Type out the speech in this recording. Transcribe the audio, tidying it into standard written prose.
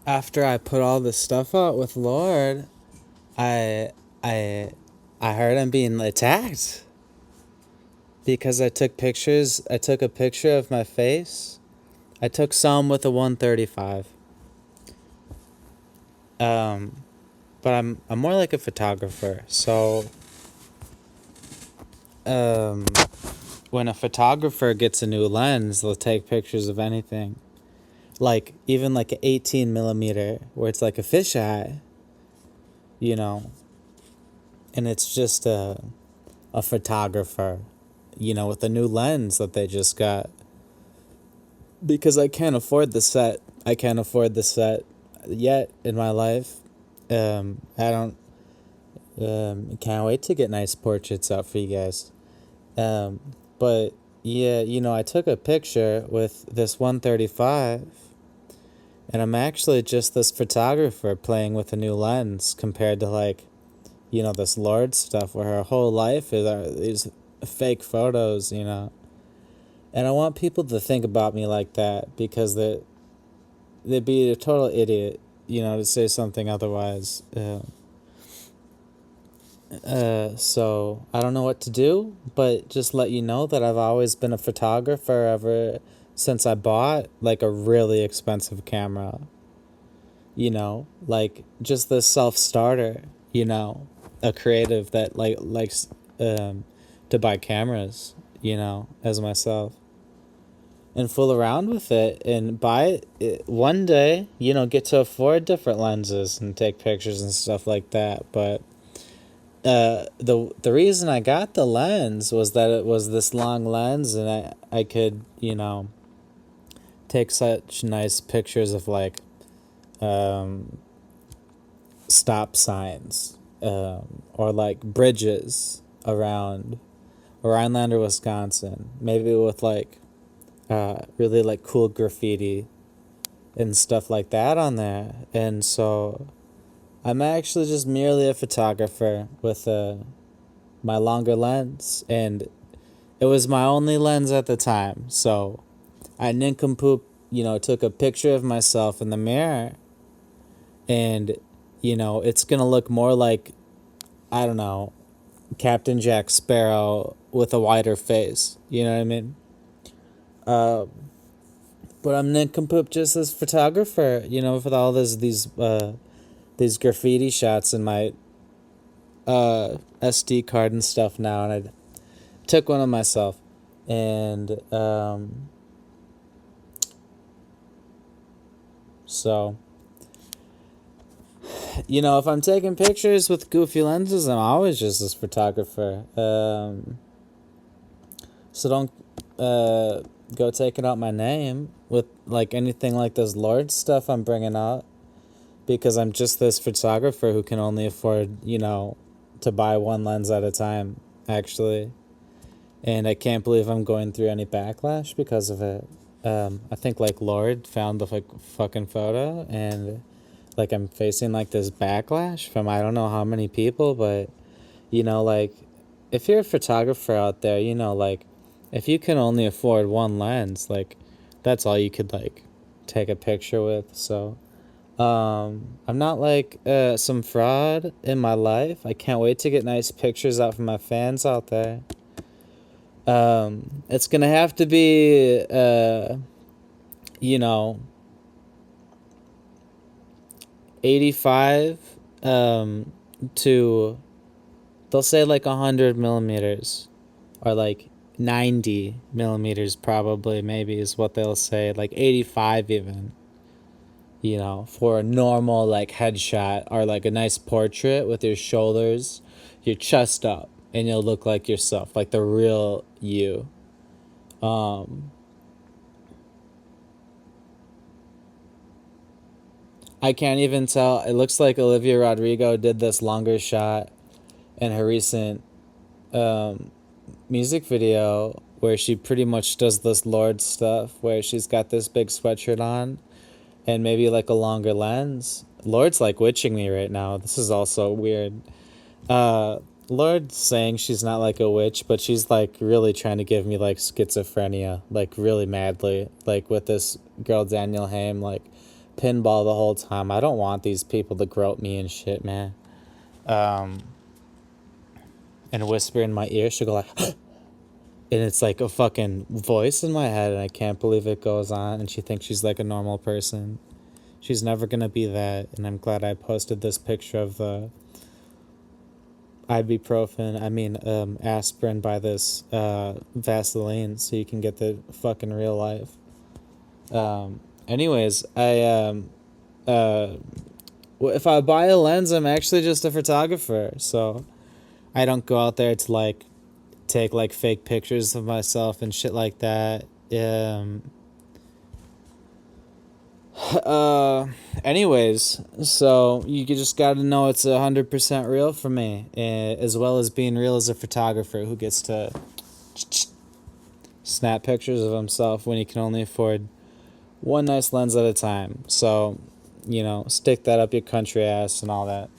after I put all this stuff out with Lord, I I I heard I'm being attacked because I took pictures. I took a picture of my face. I took some with a 135. Um, but I'm more like a photographer. So um, when a photographer gets a new lens, they'll take pictures of anything. Like even like an 18 millimeter, where it's like a fisheye, you know, and it's just a photographer, with a new lens that they just got. Because I can't afford the set. I can't afford the set yet in my life. I don't. Can't wait to get nice portraits out for you guys. Um, but yeah, I took a picture with this 135, and I'm actually just this photographer playing with a new lens compared to this Lord stuff where her whole life is these fake photos. And I want people to think about me like that because they'd be a total idiot, to say something otherwise. So I don't know what to do, but just let you know that I've always been a photographer ever since I bought like a really expensive camera. Like just the self starter. A creative that likes to buy cameras. As myself. And fool around with it and buy it one day, get to afford different lenses and take pictures and stuff like that. But the reason I got the lens was that it was this long lens and I could, take such nice pictures of um, stop signs or like bridges around Rhinelander, Wisconsin. Maybe with really like cool graffiti and stuff like that on there. And so I'm actually just merely a photographer with my longer lens, and it was my only lens at the time. So I Nincompoop, took a picture of myself in the mirror, and it's gonna look more like, I don't know, Captain Jack Sparrow with a wider face. You know what I mean? Uh, but I'm Nincompoop just as photographer, with all these graffiti shots in my SD card and stuff now, and I took one of myself, and so if I'm taking pictures with goofy lenses, I'm always just this photographer. So don't go taking out my name with like anything like this Lord stuff I'm bringing out, because I'm just this photographer who can only afford, to buy one lens at a time, actually. And I can't believe I'm going through any backlash because of it. I think like Lord found the fucking photo, and like I'm facing like this backlash from I don't know how many people, but like if you're a photographer out there, like if you can only afford one lens, like that's all you could like take a picture with. So I'm not like some fraud in my life. I can't wait to get nice pictures out from my fans out there. It's gonna have to be you know 85 to, they'll say like 100 millimeters, or like 90 millimeters probably, maybe is what they'll say, like 85 even, for a normal like headshot or like a nice portrait with your shoulders, your chest up, and you'll look like yourself, like the real you. I can't even tell. It looks like Olivia Rodrigo did this longer shot in her recent music video, where she pretty much does this Lord stuff where she's got this big sweatshirt on and maybe like a longer lens. Lord's like witching me right now. This is also weird. Lord's saying she's not like a witch, but she's like really trying to give me like schizophrenia, like really madly, like with this girl Daniel Haim, like pinball the whole time. I don't want these people to grope me and shit, man. And whisper in my ear. She'll go like, and it's like a fucking voice in my head, and I can't believe it goes on. And she thinks she's like a normal person. She's never gonna be that. And I'm glad I posted this picture of the aspirin by this Vaseline, so you can get the fucking real life. Anyways, if I buy a lens, I'm actually just a photographer, so I don't go out there to like take like fake pictures of myself and shit like that. Anyways, so you just gotta know it's 100% real for me, as well as being real as a photographer who gets to snap pictures of himself when he can only afford one nice lens at a time. So, stick that up your country ass and all that.